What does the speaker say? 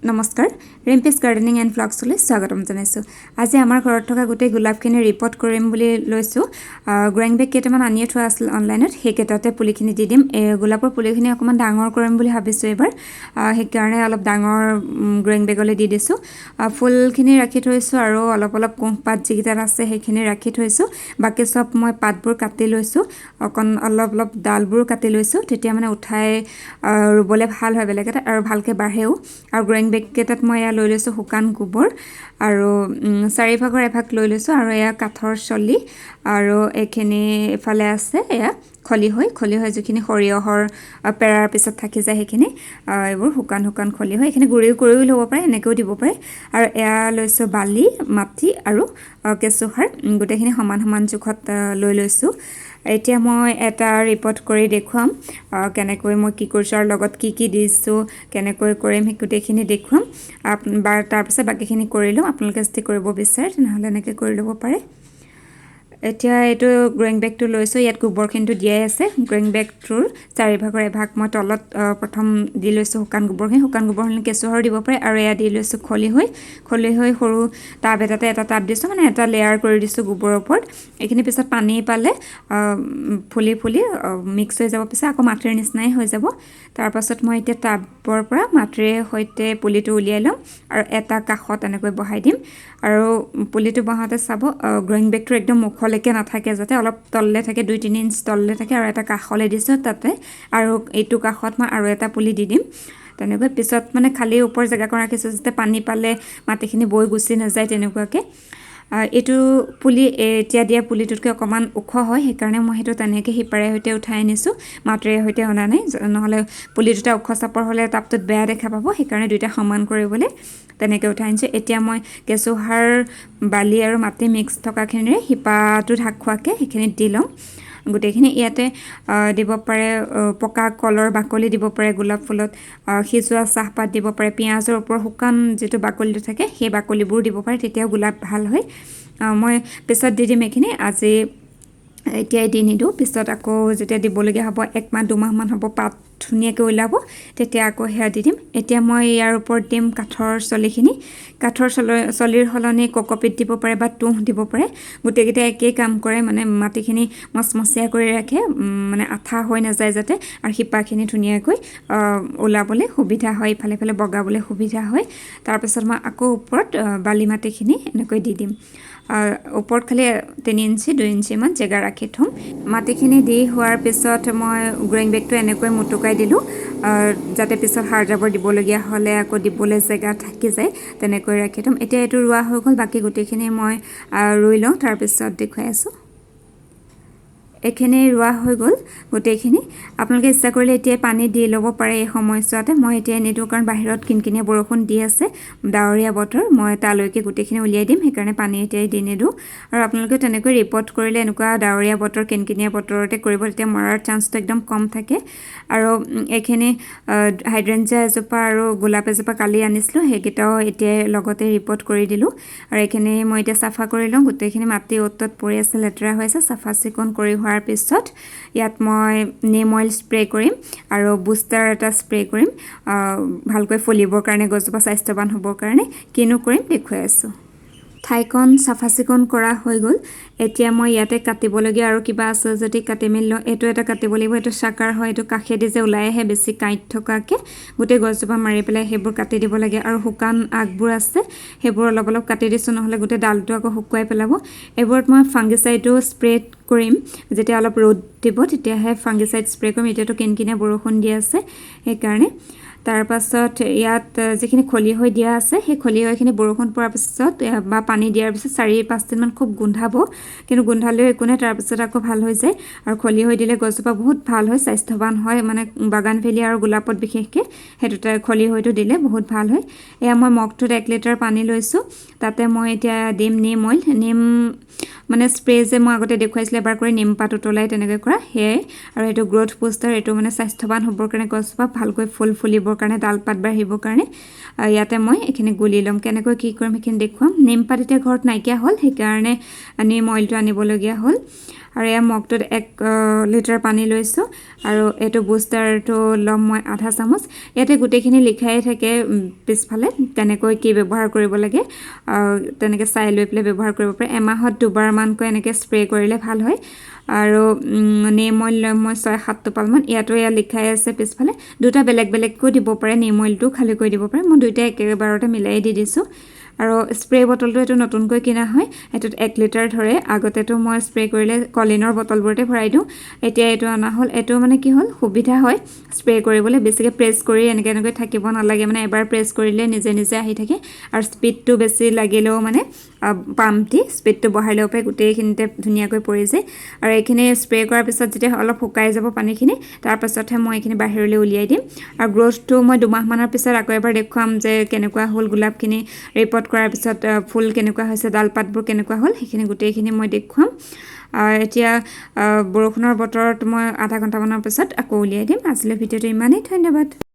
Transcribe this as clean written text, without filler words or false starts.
নমস্কাৰ ৰিম্পিছ gardening and ফ্লগছলৈ স্বাগতম জনাইছোঁ আজি আমাৰ ঘৰত থকা গোটেই গোলাপখিনি ৰিপৰ্ট কৰিম বুলি লৈছোঁ গ্ৰ'ইং বেগ কেইটামান আনিয়ে থোৱা আছিল অনলাইনত সেইকেইটাতে পুলিখিনি দি দিম গোলাপৰ পুলিখিনি অকণমান ডাঙৰ কৰিম বুলি ভাবিছোঁ এইবাৰ সেইকাৰণে অলপ ডাঙৰ গ্ৰ'ইং বেগলৈ দি দিছোঁ ফুলখিনি ৰাখি থৈছোঁ আৰু অলপ অলপ কোঁহপাত যিকেইটাত আছে সেইখিনি ৰাখি থৈছোঁ বাকী চব মই পাতবোৰ কাটি লৈছোঁ অলপ অলপ ডালবোৰ কাটি লৈছোঁ তেতিয়া মানে উঠাই ৰুবলৈ ভাল হয় বেলেগ এটা আৰু ভালকৈ বাঢ়েও আৰু গ্ৰ'ইং বেগ কেইটাত মই এয়া লৈ লৈছোঁ শুকান গোবৰ আৰু 4 ভাগৰ 1 ভাগ লৈ লৈছোঁ আৰু এয়া কাঠৰ চলি আৰু এইখিনি এফালে আছে এয়া খলি হৈ যিখিনি সৰিয়হৰ পেৰাৰ পিছত থাকি যায় সেইখিনি এইবোৰ শুকান খলি হৈ এইখিনি গুড়িও কৰিও ল'ব পাৰে এনেকৈও দিব পাৰে আৰু এয়া লৈছোঁ বালি মাটি আৰু কেঁচুসাৰ গোটেইখিনি সমান জোখত লৈ লৈছোঁ এতিয়া মই এটা ৰিপৰ্ট কৰি দেখুৱাম কেনেকৈ মই কি কৰিছোঁ আৰু লগত কি দিছোঁ কেনেকৈ কৰিম সেই গোটেইখিনি দেখুৱাম তাৰপিছত বাকীখিনি কৰি লওঁ আপোনালোকে যদি কৰিব বিচাৰে তেনেহ'লে এনেকৈ কৰি ল'ব পাৰে এতিয়া এইটো গ্ৰ'ইং বেগটো লৈছোঁ ইয়াত গোবৰখিনিটো দিয়াই আছে গ্ৰ'ইং বেগটোৰ 4 ভাগৰ 1 ভাগ মই তলত প্ৰথম দি লৈছোঁ শুকান গোবৰখিনি কেঁচুসাৰো দিব পাৰে আৰু এয়া দি লৈছোঁ খলি হৈ সৰু টাব এটাতে এটা টাব দিছোঁ মানে এটা লেয়াৰ কৰি দিছোঁ গোবৰৰ ওপৰত এইখিনি পিছত পানী পালে ফুলি মিক্স হৈ যাব পিছত আকৌ মাটিৰ নিচিনাই হৈ যাব তাৰপাছত মই এতিয়া টাবৰ পৰা মাটিৰে সৈতে পুলিটো উলিয়াই ল'ম আৰু এটা কাষত এনেকৈ বহাই দিম আৰু পুলিটো বহাওঁতে চাব গ্ৰ'ইং বেগটো একদম মুখলৈকে নাথাকে যাতে অলপ তললৈ থাকে 2-3 ইঞ্চ তললৈ থাকে আৰু এটা কাষলৈ দিছোঁ তাতে আৰু এইটো কাষত মই আৰু এটা পুলি দি দিম তেনেকৈ পিছত মানে খালী ওপৰ জেগাকণ ৰাখিছোঁ যাতে পানী পালে মাটিখিনি বৈ গুচি নাযায় তেনেকুৱাকৈ এইটো পুলি এতিয়া দিয়া পুলিটোতকৈ অকণমান ওখ হয় সেইকাৰণে মই সেইটো তেনেকৈ সিপাৰে সৈতে উঠাই আনিছোঁ মাটিৰে সৈতে অনা নাই নহ'লে পুলি দুটা ওখ চাপৰ হ'লে টাবটোত বেয়া দেখা পাব সেইকাৰণে দুইটা সমান কৰিবলৈ তেনেকৈ উঠাই আনিছোঁ এতিয়া মই কেঁচুসাৰ বালি আৰু মাটি মিক্স থকাখিনিৰে শিপাটো ঢাক খোৱাকৈ সেইখিনিত দি লওঁ গোটেইখিনি ইয়াতে দিব পাৰে পকা কলৰ বাকলি দিব পাৰে গোলাপ ফুলত সিজোৱা চাহপাত দিব পাৰে পিঁয়াজৰ ওপৰৰ শুকান যিটো বাকলিটো থাকে সেই বাকলিবোৰ দিব পাৰে তেতিয়াও গোলাপ ভাল হয় মই পিছত দি দিম এইখিনি আজি এতিয়াই দি নিদিওঁ পিছত আকৌ যেতিয়া দিবলগীয়া হ'ব 1 মাহ 2 মাহমান হ'ব পাত ধুনীয়াকৈ ওলাব তেতিয়া আকৌ সেয়া দি দিম এতিয়া মই ইয়াৰ ওপৰত দিম কাঠৰ চলিৰ সলনি কক'পিট দিব পাৰে বা তুঁহ দিব পাৰে গোটেইকেইটা একেই কাম কৰে মানে মাটিখিনি মচমচীয়া কৰি ৰাখে মানে আঠা হৈ নাযায় যাতে আৰু শিপাখিনি ধুনীয়াকৈ ওলাবলৈ সুবিধা হয় ইফালে বগাবলৈ সুবিধা হয় তাৰপিছত মই আকৌ ওপৰত বালি মাটিখিনি এনেকৈ দি দিম ওপৰত খালি 3 ইঞ্চি 2 ইঞ্চিমান জেগা ৰাখি থ'ম মাটিখিনি দি হোৱাৰ পিছত মই গ্ৰ'ইং বেগটো এনেকৈ মুটুকাই দিলোঁ যাতে পিছত সাৰ জাবৰ দিবলগীয়া হ'লে আকৌ দিবলৈ জেগা থাকি যায় তেনেকৈ ৰাখি থ'ম এতিয়া এইটো ৰোৱা হৈ গ'ল বাকী গোটেইখিনি মই ৰুই লওঁ তাৰপিছত দেখুৱাই আছোঁ এইখিনি ৰোৱা হৈ গ'ল গোটেইখিনি আপোনালোকে ইচ্ছা কৰিলে এতিয়া পানী দি ল'ব পাৰে এই সময়ছোৱাতে মই এতিয়া নিদিওঁ কাৰণ বাহিৰত কিনকিনীয়া বৰষুণ দি আছে ডাৱৰীয়া বতৰ মই তালৈকে গোটেইখিনি উলিয়াই দিম সেইকাৰণে পানী এতিয়াই দি নিদিওঁ আৰু আপোনালোকে তেনেকৈ ৰিপৰ্ট কৰিলে এনেকুৱা ডাৱৰীয়া বতৰ কিনকিনীয়া বতৰতে কৰিব তেতিয়া মৰাৰ চান্সটো একদম কম থাকে আৰু এইখিনি হাইড্ৰেঞ্জিয়া এজোপা আৰু গোলাপ এজোপা কালি আনিছিলোঁ সেইকেইটাও এতিয়াই লগতে ৰিপৰ্ট কৰি দিলোঁ আৰু এইখিনি মই এতিয়া চাফা কৰি লওঁ গোটেইখিনি মাটি অ'ত পৰি আছে লেতেৰা হৈ আছে চাফা চিকুণ কৰি হোৱাৰ পিছত ইয়াত মই নিম অইল স্প্ৰে কৰিম আৰু বুষ্টাৰ এটা স্প্ৰে কৰিম ভালকৈ ফুলিবৰ কাৰণে গছজোপা স্বাস্থ্যৱান হ'বৰ কাৰণে কিনো কৰিম দেখুৱাই আছোঁ ঠাইকণ চাফা চিকুণ কৰা হৈ গ'ল এতিয়া মই ইয়াতে কাটিবলগীয়া আৰু কিবা আছে যদি কাটি মেলি লওঁ এইটো এটা কাটিব লাগিব এইটো চাকাৰ হয় এইটো কাষেদি যে ওলাই আহে বেছি কাঁইট থকাকৈ গোটেই গছজোপা মাৰি পেলাই সেইবোৰ কাটি দিব লাগে আৰু শুকান আগবোৰ আছে সেইবোৰ অলপ কাটি দিছোঁ নহ'লে গোটেই ডালটো আকৌ শুকুৱাই পেলাব এইবোৰত মই ফাংগিচাইডো স্প্ৰে কৰিম যেতিয়া অলপ ৰ'দ দিব তেতিয়াহে ফাংগিচাইড স্প্ৰে কৰিম এতিয়াতো কিনকিনীয়া বৰষুণ দি আছে সেইকাৰণে তাৰপাছত ইয়াত যিখিনি খলিহৈ দিয়া আছে সেই খলিহৈখিনি বৰষুণ পৰাৰ পিছত বা পানী দিয়াৰ পিছত 4-5 দিনমান খুব গোন্ধাব কিন্তু গোন্ধালেও একো নাই তাৰপিছত আকৌ ভাল হৈ যায় আৰু খলিহৈ দিলে গছজোপা বহুত ভাল হয় স্বাস্থ্যৱান হয় মানে বাগানভেলি আৰু গোলাপত বিশেষকৈ সেইটোতে খলিহৈটো দিলে বহুত ভাল হয় এয়া মই মগটোত 1 লিটাৰ পানী লৈছোঁ তাতে মই এতিয়া দিম নিম অইল নিম মানে স্প্ৰে যে মই আগতে দেখুৱাইছিলোঁ এবাৰ কৰি নিম পাত উতলাই তেনেকৈ কৰা সেয়াই আৰু এইটো গ্ৰ'থ বুষ্টাৰ এইটো মানে স্বাস্থ্যৱান হ'বৰ কাৰণে গছজোপা ভালকৈ ফুলিবৰ কাৰণে ডাল পাত বাঢ়িবৰ কাৰণে ইয়াতে মই এইখিনি গুলি ল'ম কেনেকৈ কি কৰিম সেইখিনি দেখুৱাম নিম পাত এতিয়া ঘৰত নাইকিয়া হ'ল সেইকাৰণে নিম অইলটো আনিবলগীয়া হ'ল আৰু এয়া মগটোত 1 লিটাৰ পানী লৈছোঁ আৰু এইটো বুষ্টাৰটো ল'ম মই আধা চামুচ ইয়াতে গোটেইখিনি লিখাই থাকে পিছফালে কেনেকৈ কি ব্যৱহাৰ কৰিব লাগে তেনেকৈ চাই লৈ পেলাই ব্যৱহাৰ কৰিব পাৰে এমাহত দুবাৰমানকৈ এনেকৈ স্প্ৰে কৰিলে ভাল হয় আৰু নিম অইল লৈ মই 6-7 টোপালমান ইয়াতো এয়া লিখাই আছে পিছফালে দুটা বেলেগ বেলেগকৈ দিব পাৰে নিম অইলটো খালী কৰি দিব পাৰে মই দুইটা একেবাৰতে মিলাই দি দিছোঁ আৰু স্প্ৰে বটলটো এইটো নতুনকৈ কিনা হয় এটোত 1 লিটাৰ ধৰে আগতেতো মই স্প্ৰে কৰিলে কলিনৰ বটলবোৰতে ভৰাই দিওঁ এতিয়া এইটো অনা হ'ল এইটো মানে কি হ'ল সুবিধা হয় স্প্ৰে কৰিবলৈ বেছিকৈ প্ৰেছ কৰি এনেকৈ থাকিব নালাগে মানে এবাৰ প্ৰেছ কৰিলে নিজে নিজে আহি থাকে আৰু স্পীডটো বেছি লাগিলেও মানে পাম্পটি স্পীডটো বঢ়াই ল'ব পাৰে গোটেইখিনিতে ধুনীয়াকৈ পৰি যায় আৰু এইখিনি স্প্ৰে কৰাৰ পিছত যেতিয়া অলপ শুকাই যাব পানীখিনি তাৰ পাছতহে মই এইখিনি বাহিৰলৈ উলিয়াই দিম আৰু গ্ৰ'থটো মই 2 মাহমানৰ পিছত আকৌ এবাৰ দেখুৱাম যে কেনেকুৱা হ'ল গোলাপখিনি ৰিপৰ্ট কৰাৰ পিছত ফুল কেনেকুৱা হৈছে ডালপাতবোৰ কেনেকুৱা হ'ল সেইখিনি গোটেইখিনি মই দেখুৱাম এতিয়া বৰষুণৰ বতৰত মই আধা ঘণ্টামানৰ পিছত আকৌ উলিয়াই দিম আজিলৈ ভিডিঅ'টো ইমানেই ধন্যবাদ